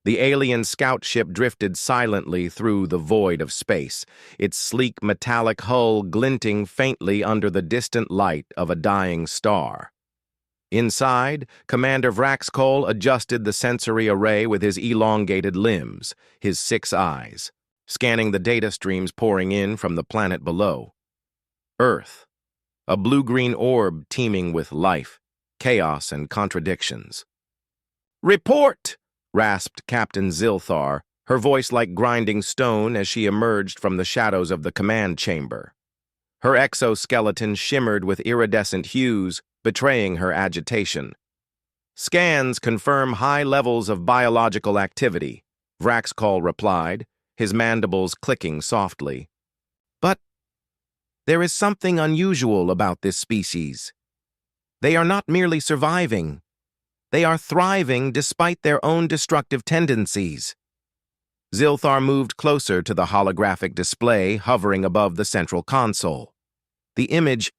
The alien scout ship drifted silently through the void of space, its sleek metallic hull glinting faintly under the distant light of a dying star. Inside, Commander Vraxcol adjusted the sensory array with his elongated limbs, his 6 eyes, scanning the data streams pouring in from the planet below. Earth, a blue-green orb teeming with life, chaos, and contradictions. "Report!" rasped Captain Zilthar, her voice like grinding stone as she emerged from the shadows of the command chamber. Her exoskeleton shimmered with iridescent hues, betraying her agitation. "Scans confirm high levels of biological activity," Vraxcol replied, his mandibles clicking softly. "But there is something unusual about this species. They are not merely surviving. They are thriving despite their own destructive tendencies." Zilthar moved closer to the holographic display hovering above the central console. The image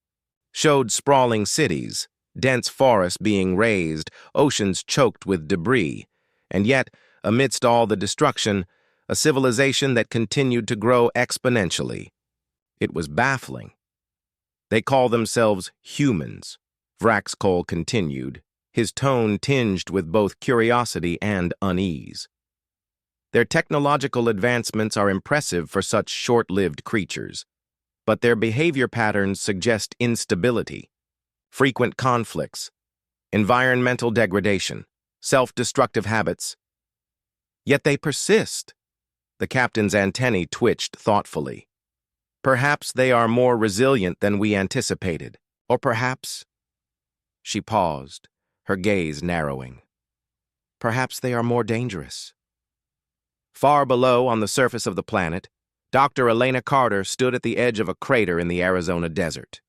showed sprawling cities, dense forests being razed, oceans choked with debris, and yet, amidst all the destruction, a civilization that continued to grow exponentially. It was baffling. "They call themselves humans," Vraxcol continued, his tone tinged with both curiosity and unease. "Their technological advancements are impressive for such short-lived creatures, but their behavior patterns suggest instability, frequent conflicts, environmental degradation, self-destructive habits. Yet they persist." The captain's antennae twitched thoughtfully. "Perhaps they are more resilient than we anticipated, or perhaps—" She paused, her gaze narrowing. "Perhaps they are more dangerous." Far below, on the surface of the planet, Dr. Elena Carter stood at the edge of a crater in the Arizona desert.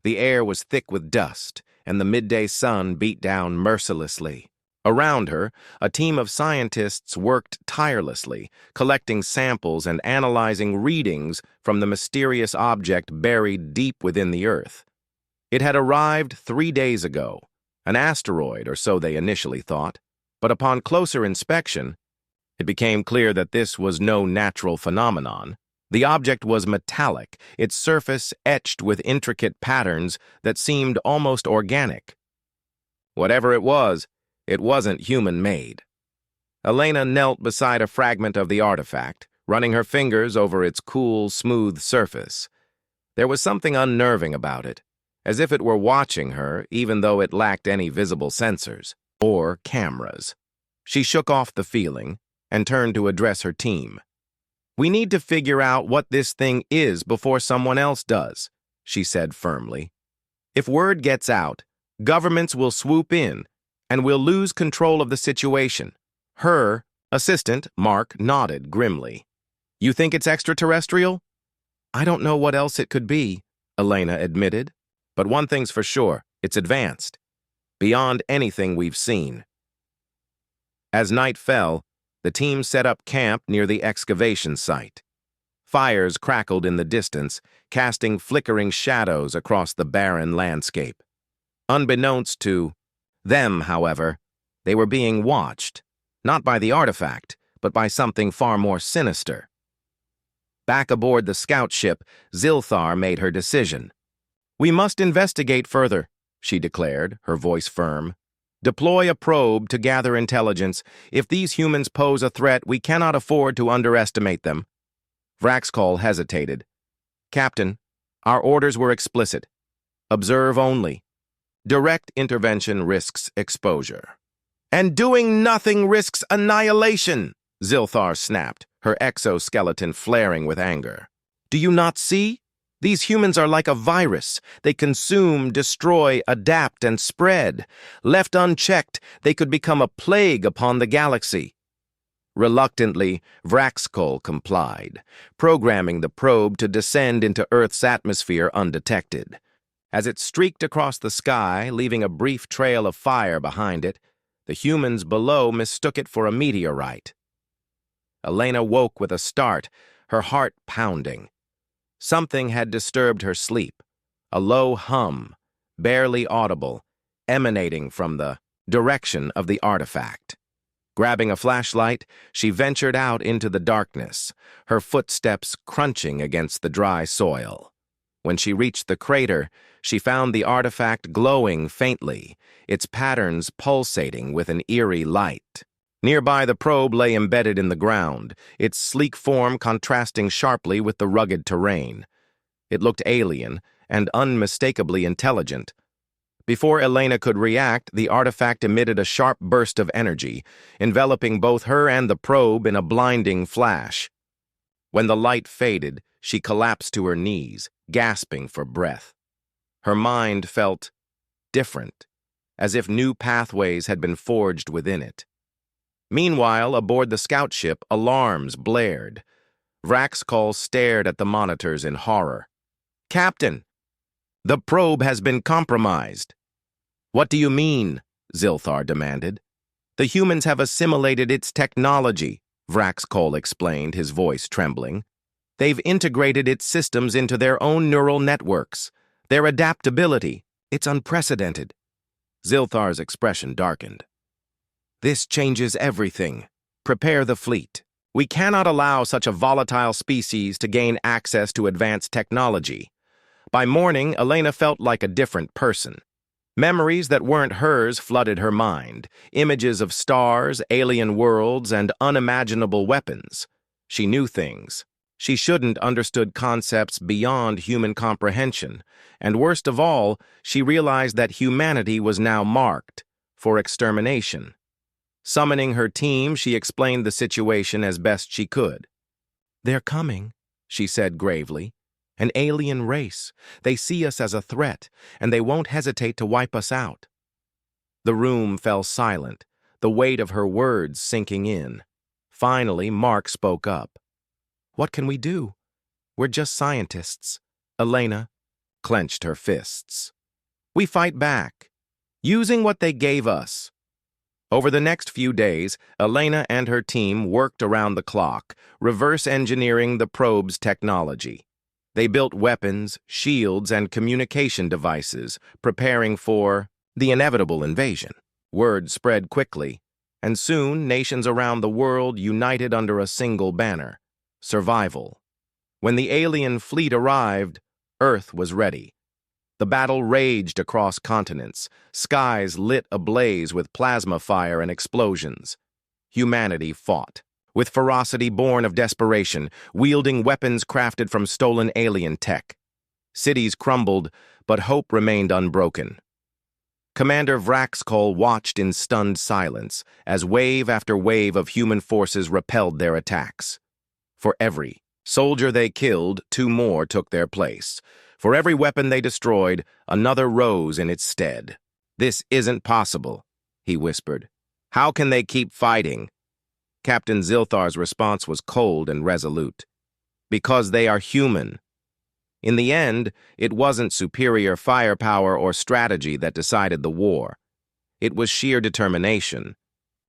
The air was thick with dust, and the midday sun beat down mercilessly. Around her, a team of scientists worked tirelessly, collecting samples and analyzing readings from the mysterious object buried deep within the Earth. It had arrived 3 days ago, an asteroid, or so they initially thought, but upon closer inspection, it became clear that this was no natural phenomenon. The object was metallic, its surface etched with intricate patterns that seemed almost organic. Whatever it wasn't human-made. Elena knelt beside a fragment of the artifact, running her fingers over its cool, smooth surface. There was something unnerving about it, as if it were watching her even though it lacked any visible sensors or cameras. She shook off the feeling and turned to address her team. "We need to figure out what this thing is before someone else does," she said firmly. "If word gets out, governments will swoop in, and we'll lose control of the situation." Her assistant, Mark, nodded grimly. "You think it's extraterrestrial?" "I don't know what else it could be," Elena admitted. "But one thing's for sure, it's advanced. Beyond anything we've seen." As night fell, the team set up camp near the excavation site. Fires crackled in the distance, casting flickering shadows across the barren landscape. Unbeknownst to them, however, they were being watched, not by the artifact, but by something far more sinister. Back aboard the scout ship, Zilthar made her decision. "We must investigate further," she declared, her voice firm. "Deploy a probe to gather intelligence. If these humans pose a threat, we cannot afford to underestimate them." Vraxcol hesitated. "Captain, our orders were explicit. Observe only. Direct intervention risks exposure." "And doing nothing risks annihilation," Zilthar snapped, her exoskeleton flaring with anger. "Do you not see? These humans are like a virus. They consume, destroy, adapt, and spread. Left unchecked, they could become a plague upon the galaxy." Reluctantly, Vraxcol complied, programming the probe to descend into Earth's atmosphere undetected. As it streaked across the sky, leaving a brief trail of fire behind it, the humans below mistook it for a meteorite. Elena woke with a start, her heart pounding. Something had disturbed her sleep, a low hum, barely audible, emanating from the direction of the artifact. Grabbing a flashlight, she ventured out into the darkness, her footsteps crunching against the dry soil. When she reached the crater, she found the artifact glowing faintly, its patterns pulsating with an eerie light. Nearby, the probe lay embedded in the ground, its sleek form contrasting sharply with the rugged terrain. It looked alien and unmistakably intelligent. Before Elena could react, the artifact emitted a sharp burst of energy, enveloping both her and the probe in a blinding flash. When the light faded, she collapsed to her knees, gasping for breath. Her mind felt different, as if new pathways had been forged within it. Meanwhile, aboard the scout ship, alarms blared. Vraxcol stared at the monitors in horror. "Captain, the probe has been compromised." "What do you mean?" Zilthar demanded. "The humans have assimilated its technology," Vraxcol explained, his voice trembling. "They've integrated its systems into their own neural networks. Their adaptability, it's unprecedented." Zilthar's expression darkened. "This changes everything. Prepare the fleet. We cannot allow such a volatile species to gain access to advanced technology." By morning, Elena felt like a different person. Memories that weren't hers flooded her mind, images of stars, alien worlds, and unimaginable weapons. She knew things. She shouldn't understood concepts beyond human comprehension, and worst of all, she realized that humanity was now marked for extermination. Summoning her team, she explained the situation as best she could. "They're coming," she said gravely. "An alien race. They see us as a threat, and they won't hesitate to wipe us out." The room fell silent, the weight of her words sinking in. Finally, Mark spoke up. "What can we do? We're just scientists." Elena clenched her fists. "We fight back, using what they gave us." Over the next few days, Elena and her team worked around the clock, reverse engineering the probe's technology. They built weapons, shields, and communication devices, preparing for the inevitable invasion. Word spread quickly, and soon nations around the world united under a single banner: survival. When the alien fleet arrived, Earth was ready. The battle raged across continents, skies lit ablaze with plasma fire and explosions. Humanity fought, with ferocity born of desperation, wielding weapons crafted from stolen alien tech. Cities crumbled, but hope remained unbroken. Commander Vraxcol watched in stunned silence as wave after wave of human forces repelled their attacks. For every soldier they killed, two more took their place. For every weapon they destroyed, another rose in its stead. "This isn't possible," he whispered. "How can they keep fighting?" Captain Zilthar's response was cold and resolute. "Because they are human." In the end, it wasn't superior firepower or strategy that decided the war. It was sheer determination.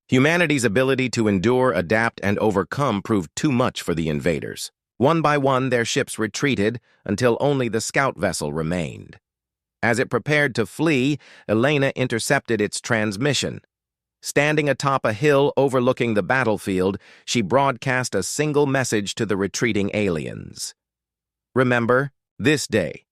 Humanity's ability to endure, adapt, and overcome proved too much for the invaders. One by one, their ships retreated until only the scout vessel remained. As it prepared to flee, Elena intercepted its transmission. Standing atop a hill overlooking the battlefield, she broadcast a single message to the retreating aliens. "Remember this day.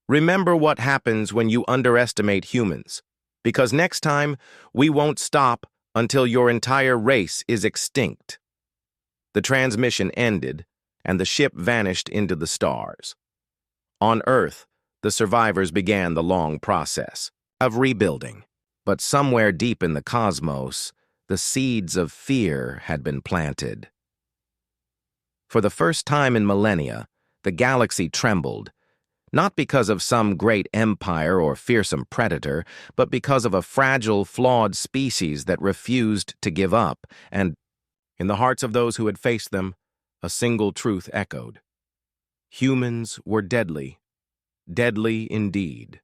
Remember what happens when you underestimate humans. Because next time, we won't stop until your entire race is extinct." The transmission ended, and the ship vanished into the stars. On Earth, the survivors began the long process of rebuilding. But somewhere deep in the cosmos, the seeds of fear had been planted. For the first time in millennia, the galaxy trembled, not because of some great empire or fearsome predator, but because of a fragile, flawed species that refused to give up, and, in the hearts of those who had faced them, a single truth echoed. Humans were deadly, deadly indeed.